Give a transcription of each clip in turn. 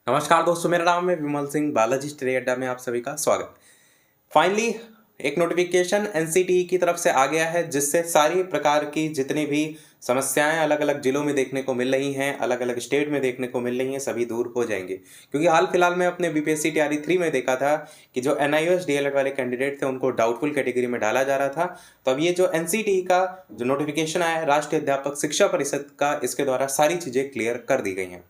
नमस्कार दोस्तों, मेरा नाम है विमल सिंह। बालाजी स्टडी अड्डा में आप सभी का स्वागत। फाइनली एक नोटिफिकेशन एनसीटीई की तरफ से आ गया है, जिससे सारी प्रकार की जितनी भी समस्याएं अलग अलग जिलों में देखने को मिल रही हैं, अलग अलग स्टेट में देखने को मिल रही हैं, सभी दूर हो जाएंगे। क्योंकि हाल फिलहाल में अपने बीपीएससी टीआरई 3 में देखा था कि जो एनआईओएस डीएलएड वाले कैंडिडेट थे उनको डाउटफुल कैटेगरी में डाला जा रहा था। तो अब ये जो एनसीटीई का जो नोटिफिकेशन आया है राष्ट्रीय अध्यापक शिक्षा परिषद का, इसके द्वारा सारी चीज़ें क्लियर कर दी गई हैं।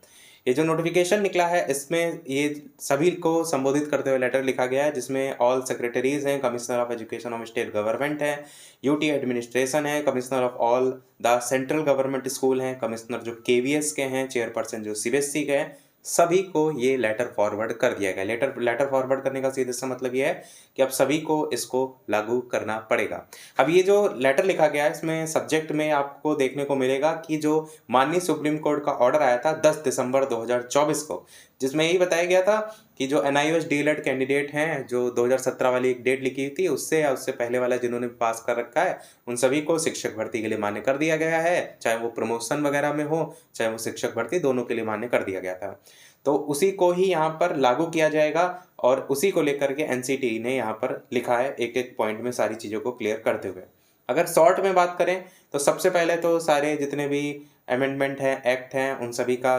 ये जो नोटिफिकेशन निकला है इसमें ये सभी को संबोधित करते हुए लेटर लिखा गया है, जिसमें ऑल सेक्रेटरीज हैं, commissioner of education of state government है, यूटी एडमिनिस्ट्रेशन है, commissioner of all the central government school हैं, कमिश्नर जो केवीएस के हैं, चेयरपर्सन जो सीबीएसई के हैं, सभी को ये लेटर फॉरवर्ड कर दिया गया। लेटर फॉरवर्ड करने का सीधे सा मतलब ये है कि अब सभी को इसको लागू करना पड़ेगा। अब ये जो लेटर लिखा गया है इसमें सब्जेक्ट में आपको देखने को मिलेगा कि जो माननीय सुप्रीम कोर्ट का ऑर्डर आया था 10 दिसंबर 2024 को, जिसमें यही बताया गया था कि जो एनआईओएस डीएलएड कैंडिडेट हैं, जो 2017 वाली एक डेट लिखी थी उससे या उससे पहले वाला जिन्होंने पास कर रखा है, उन सभी को शिक्षक भर्ती के लिए मान्य कर दिया गया है। चाहे वो प्रमोशन वगैरह में हो, चाहे वो शिक्षक भर्ती, दोनों के लिए मान्य कर दिया गया था। तो उसी को ही यहाँ पर लागू किया जाएगा और उसी को लेकर के एनसीटीई ने यहाँ पर लिखा है, एक एक पॉइंट में सारी चीज़ों को क्लियर करते हुए। अगर शॉर्ट में बात करें तो सबसे पहले तो सारे जितने भी अमेंडमेंट हैं, एक्ट हैं, उन सभी का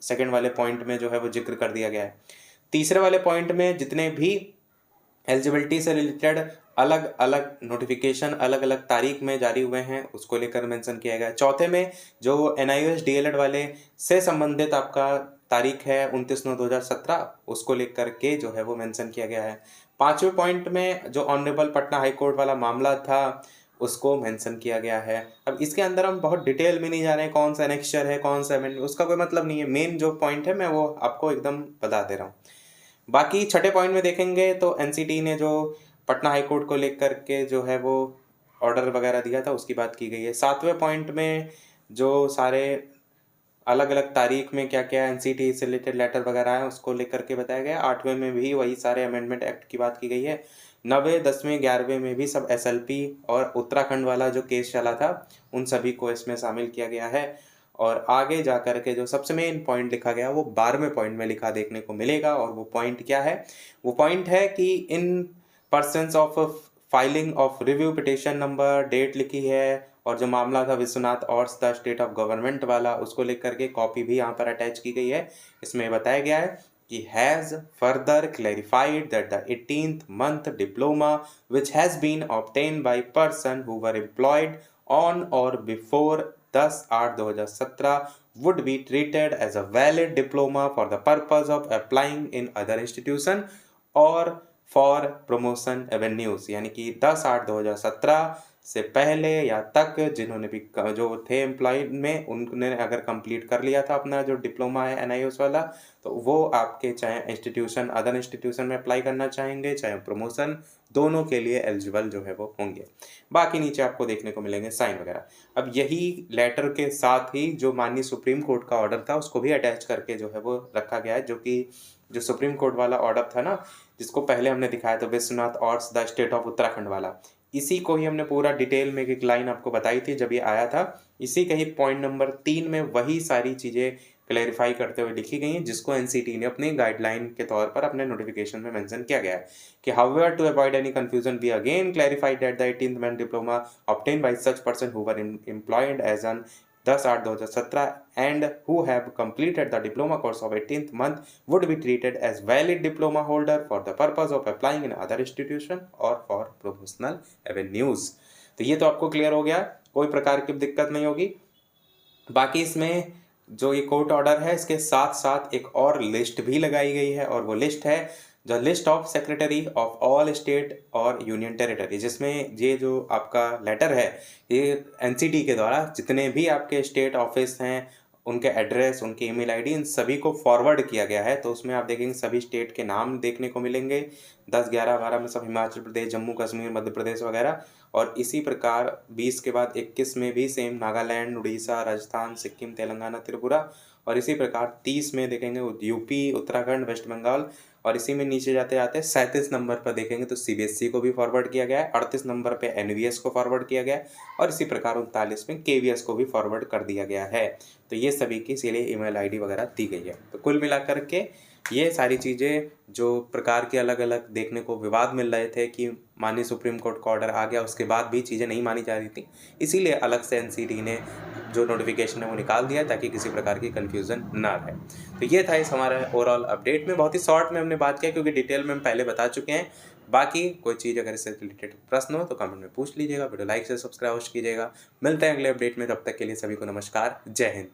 सेकंड वाले पॉइंट में जो है वो जिक्र कर दिया गया है। तीसरे वाले पॉइंट में जितने भी एलिजिबिलिटी से रिलेटेड अलग अलग नोटिफिकेशन अलग अलग तारीख में जारी हुए हैं उसको लेकर मेंशन किया गया है। चौथे में जो एनआईओएस डीएलएड वाले से संबंधित आपका तारीख है 29/9/2017, उसको लेकर के जो है वो मेंशन किया गया है। पांचवें पॉइंट में जो ऑनरेबल पटना हाई कोर्ट वाला मामला था उसको मेंशन किया गया है। अब इसके अंदर हम बहुत डिटेल में नहीं जा रहे हैं, कौन सा एनेक्चर है, कौन सा अमेंडमेंट, उसका कोई मतलब नहीं है। मेन जो पॉइंट है मैं वो आपको एकदम बता दे रहा हूँ। बाकी छठे पॉइंट में देखेंगे तो एनसीटीई ने जो पटना हाई कोर्ट को लेकर के जो है वो ऑर्डर वगैरह दिया था उसकी बात की गई है। सातवें पॉइंट में जो सारे अलग अलग तारीख में क्या क्या एनसीटीई से रिलेटेड लेटर वगैरह है उसको लेकर के बताया गया। आठवें में भी वही सारे अमेंडमेंट एक्ट की बात की गई है। 9वें 10वें 11वें में भी सब एसएलपी और उत्तराखंड वाला जो केस चला था उन सभी को इसमें शामिल किया गया है। और आगे जा कर के जो सबसे मेन पॉइंट लिखा गया वो 12वें पॉइंट में लिखा देखने को मिलेगा। और वो पॉइंट क्या है? वो पॉइंट है कि in persons of filing of review petition number, date लिखी है, और जो मामला था विश्वनाथ और द स्टेट ऑफ गवर्नमेंट वाला उसको लेकर के कॉपी भी यहाँ पर अटैच की गई है। इसमें बताया गया है कि has further clarified that the 18th month diploma which has been obtained by person who were employed on or before 10/8/2017 would be treated as a valid diploma for the purpose of applying in other institution or for promotion avenues, यानी कि 10/8/2017 से पहले या तक जिन्होंने भी जो थे एम्प्लॉय में, उन्होंने अगर कंप्लीट कर लिया था अपना जो डिप्लोमा है एनआईओएस वाला, तो वो आपके चाहे इंस्टीट्यूशन अदर इंस्टीट्यूशन में अप्लाई करना चाहेंगे चाहे प्रमोशन, दोनों के लिए एलिजिबल जो है वो होंगे। बाकी नीचे आपको देखने को मिलेंगे साइन वगैरह। अब यही लेटर के साथ ही जो माननीय सुप्रीम कोर्ट का ऑर्डर था उसको भी अटैच करके जो है वो रखा गया है, जो कि जो सुप्रीम कोर्ट वाला ऑर्डर था ना, जिसको पहले हमने दिखाया था विश्वनाथ और द स्टेट ऑफ उत्तराखंड वाला, इसी को ही हमने पूरा डिटेल में एक लाइन आपको बताई थी जब ये आया था। इसी का ही पॉइंट नंबर 3 में वही सारी चीज़ें क्लैरिफाई करते हुए लिखी गई हैं, जिसको एनसीटी ने अपनी गाइडलाइन के तौर पर अपने नोटिफिकेशन में मेंशन किया गया है कि however to avoid any confusion we again clarified that the 18th month diploma obtained by such person who were employed as an 10/8/2017 and who have completed the diploma course of 18th month would be treated as valid diploma holder for the purpose of applying in other institution or for promotional avenues। तो ये तो आपको clear हो गया, कोई प्रकार की दिक्कत नहीं होगी। बाकी इसमें जो ये कोर्ट ऑर्डर है इसके साथ साथ एक और लिस्ट भी लगाई गई है, और वो लिस्ट है the list of secretary of all state और यूनियन टेरिटरी, जिसमें ये जो आपका लेटर है ये एनसीटी के द्वारा जितने भी आपके स्टेट ऑफिस हैं उनके एड्रेस, उनकी ईमेल आईडी, इन सभी को फॉरवर्ड किया गया है। तो उसमें आप देखेंगे सभी स्टेट के नाम देखने को मिलेंगे, 10, 11, 12 में सब हिमाचल प्रदेश, जम्मू कश्मीर, मध्य प्रदेश वगैरह। और इसी प्रकार 20 के बाद 21 में भी सेम नागालैंड, उड़ीसा, राजस्थान, सिक्किम, तेलंगाना, त्रिपुरा। और इसी प्रकार 30 में देखेंगे यूपी, उत्तराखंड, वेस्ट बंगाल। और इसी में नीचे जाते जाते 37 नंबर पर देखेंगे तो सीबीएसई को भी फॉरवर्ड किया गया है, 38 नंबर पे एनवीएस को फॉरवर्ड किया गया है, और इसी प्रकार 39 में केवीएस को भी फॉरवर्ड कर दिया गया है। तो ये सभी की इसीलिए ईमेल आईडी वगैरह दी गई है। तो कुल मिलाकर के ये सारी चीज़ें जो प्रकार के अलग अलग देखने को विवाद मिल रहे थे कि माननीय सुप्रीम कोर्ट का ऑर्डर आ गया, उसके बाद भी चीज़ें नहीं मानी जा रही थी, इसीलिए अलग से एनसीटी ने जो नोटिफिकेशन है वो निकाल दिया ताकि किसी प्रकार की कन्फ्यूज़न ना रहे। तो ये था इस हमारा ओवरऑल अपडेट में, बहुत ही शॉर्ट में हमने बात किया क्योंकि डिटेल में हम पहले बता चुके हैं। बाकी कोई चीज़ अगर इससे रिलेटेड प्रश्न हो तो कमेंट में पूछ लीजिएगा, वीडियो लाइक से सब्सक्राइब कीजिएगा। मिलते हैं अगले अपडेट में, तब तक के लिए सभी को नमस्कार, जय हिंद।